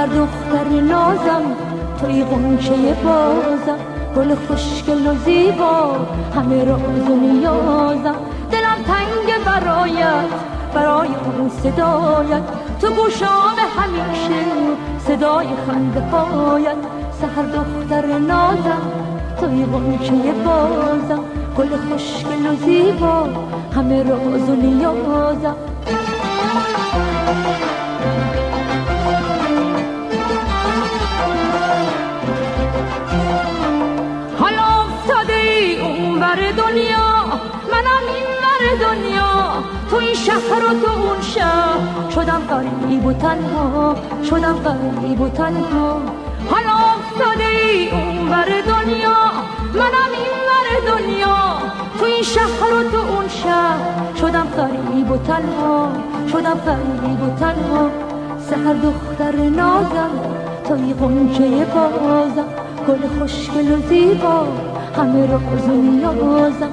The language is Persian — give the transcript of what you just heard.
سحر دختر نازم، توی غنچه بازم، گل خوشگل و زیبا، همه راز و نیازم. دلم تنگ برایت، برای اون صدایت، تو گوشام همیشه صدای خنده هایت. سحر دختر نازم، توی غنچه بازم، گل خوشگل و زیبا، همه راز و نیازم. حالا افتاده ای اون بر دنیا، منم این بر دنیا، تو این شهر و تو اون شهر، شدم غریب و تنها، شدم غریب و تنها. حالا افتاده ای اون بر دنیا، منم این بر دنیا، تو این شهر و تو اون شهر، شدم غریب و تنها، شدم غریب و تنها. سحر دختر نازم، توی غنچه بازم، گل خوشگل و زیبا، همه راز و نیازم.